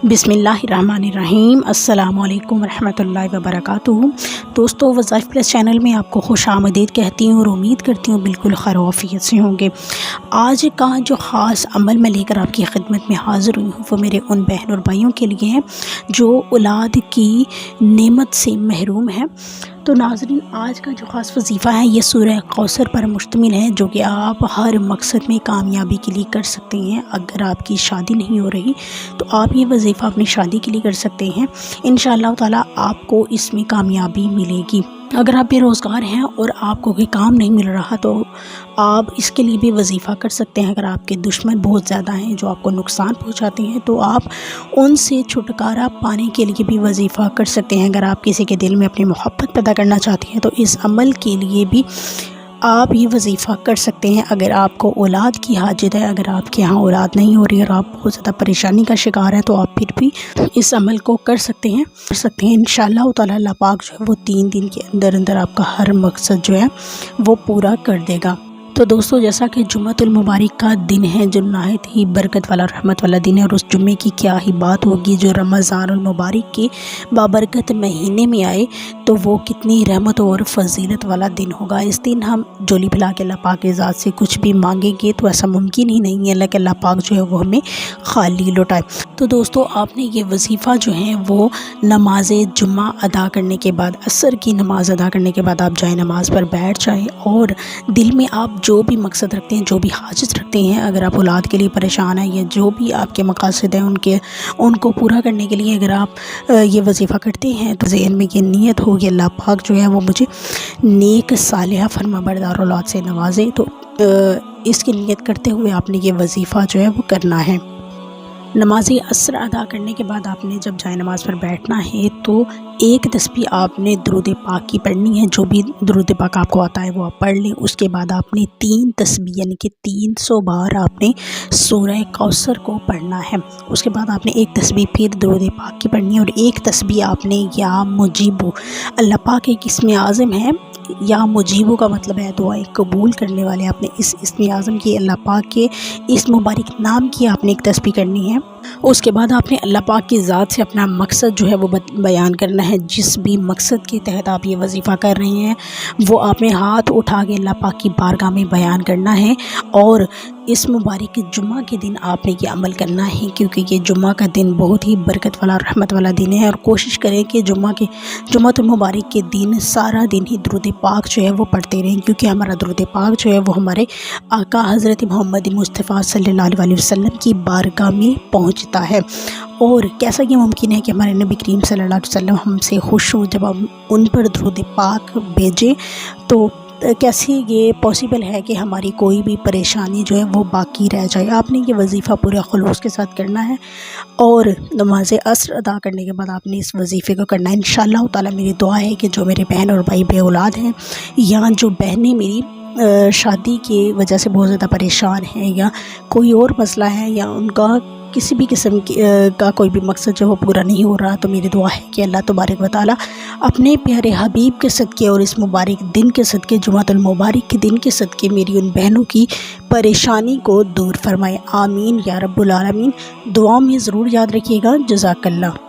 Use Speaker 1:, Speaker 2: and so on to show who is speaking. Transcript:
Speaker 1: बिस्मिल्लाहिर्रहमानिर्रहीम। अस्सलामु अलैकुम रहमतुल्लाहि व बरकातुहू। दोस्तों, वज़ाइफ़ प्लस चैनल में आपको खुश आमदीद कहती हूँ और उम्मीद करती हूँ बिल्कुल खैरियत से होंगे। आज का जो ख़ास अमल मैं लेकर आपकी खिदमत में हाज़िर हुई हूँ वो मेरे उन बहन और भाइयों के लिए है जो औलाद की नेमत से महरूम हैं। तो नाज़रीन, आज का जो ख़ास वजीफ़ा है ये सूरह कौसर पर मुश्तमिल है, जो कि आप हर मकसद में कामयाबी के लिए कर सकते हैं। अगर आपकी शादी नहीं हो रही तो आप ये वजीफ़ा अपनी शादी के लिए कर सकते हैं। इंशाअल्लाह ताला आपको इसमें कामयाबी मिलेगी। अगर आप बेरोज़गार हैं और आपको कोई काम नहीं मिल रहा तो आप इसके लिए भी वजीफ़ा कर सकते हैं। अगर आपके दुश्मन बहुत ज़्यादा हैं जो आपको नुकसान पहुंचाते हैं तो आप उनसे छुटकारा पाने के लिए भी वजीफ़ा कर सकते हैं। अगर आप किसी के दिल में अपनी मोहब्बत पैदा करना चाहते हैं तो इस अमल के लिए भी आप ये वजीफ़ा कर सकते हैं। अगर आपको औलाद की हाजत है, अगर आपके यहाँ औलाद नहीं हो रही और आप बहुत ज़्यादा परेशानी का शिकार हैं तो आप फिर भी इस अमल को कर सकते हैं इंशाअल्लाह ताला अल्लाह पाक जो है वो 3 दिन के अंदर अंदर आपका हर मकसद जो है वो पूरा कर देगा। तो दोस्तों, जैसा कि जुम्मतुल मुबारक का दिन है जो नहायत ही बरकत वाला रहमत वाला दिन है, और उस जुम्मे की क्या ही बात होगी जो रमज़ानुल मुबारक के बाबरकत महीने में आए, तो वो कितनी रहमत और फजीलत वाला दिन होगा। इस दिन हम झोली फैला के अल्लाह पाक की ज़ात से कुछ भी मांगेंगे तो ऐसा मुमकिन ही नहीं है कि अल्लाह पाक जो है वो हमें खाली लौटाए। तो दोस्तों, आपने ये वजीफ़ा जो है वो नमाज जुम्मा अदा करने के बाद, असर की नमाज़ अदा करने के बाद आप जाए नमाज़ पर बैठ जाएँ और दिल में आप जो भी मकसद रखते हैं, जो भी हाजत रखते हैं, अगर आप औलाद के लिए परेशान हैं या जो भी आपके मकासद हैं उनको पूरा करने के लिए अगर आप ये वजीफ़ा करते हैं तो ज़हन में ये नीयत हो कि अल्लाह पाक जो है वो मुझे नेक सालिहा फरमाबरदार औलाद से नवाजे। तो इसकी नीयत करते हुए आपने ये वजीफ़ा जो है वो करना है। नमाज़ असर अदा करने के बाद आपने जब जाए नमाज़ पर बैठना है तो एक तस्बीह आपने दुरूद पाक की पढ़नी है। जो भी दुरूद पाक आपको आता है वो आप पढ़ लें। उसके बाद आपने 3 तस्बीह यानी कि 300 बार आपने सूरह कौसर को पढ़ना है। उसके बाद आपने एक तस्बीह फिर दुरूद पाक की पढ़नी है और एक तस्बीह आपने या मुजीबू, अल्लाह पाक एक इसमें आज़म है, या मुजीबू का मतलब है दुआएं कबूल करने वाले। आपने इस इसमें आज़म की, अल्लाह पाक के इस मुबारक नाम की आपने एक तस्बीह करनी है। उसके बाद आपने अल्लाह पाक की ज़ात से अपना मकसद जो है वो बयान करना है। जिस भी मकसद के तहत आप ये वजीफ़ा कर रहे हैं वो आपने हाथ उठा के अल्लाह पाक की बारगाह में बयान करना है। और इस मुबारक जुम्मा के दिन आपने ये अमल करना है, क्योंकि ये जुम्मा का दिन बहुत ही बरकत वाला रहमत वाला दिन है। और कोशिश करें कि जुम्मतुल मुबारक के दिन सारा दिन ही दुरूद पाक जो है वो पढ़ते रहें, क्योंकि हमारा दुरूद पाक जो है वो हमारे आका हज़रत मोहम्मद मुस्तफ़ा सल्लल्लाहु अलैहि वसल्लम की बारगाह में पहुँचता है। और कैसा ये मुमकिन है कि हमारे नबी करीम सल्लल्लाहु अलैहि वसल्लम हमसे खुश हों जब हम उन पर दुरूद पाक भेजें, तो कैसे ये पॉसिबल है कि हमारी कोई भी परेशानी जो है वो बाकी रह जाए। आपने ये वजीफ़ा पूरे खुलूस के साथ करना है और नमाज असर अदा करने के बाद आपने इस वजीफ़े को करना है। इंशाअल्लाह ताला मेरी दुआ है कि जो मेरे बहन और भाई बे औलाद हैं या जो बहनें मेरी शादी की वजह से बहुत ज़्यादा परेशान हैं या कोई और मसला है या उनका किसी भी किस्म का कोई भी मकसद जो वो पूरा नहीं हो रहा, तो मेरी दुआ है कि अल्लाह तबारक व तआला अपने प्यारे हबीब के सदक़े और इस मुबारक दिन के सदक़े, जुम्मतुल मुबारक के दिन के सदक़े मेरी उन बहनों की परेशानी को दूर फरमाए। आमीन या रब्बुल आलमीन। दुआओं में ज़रूर याद रखिएगा। जज़ाकल्लाह।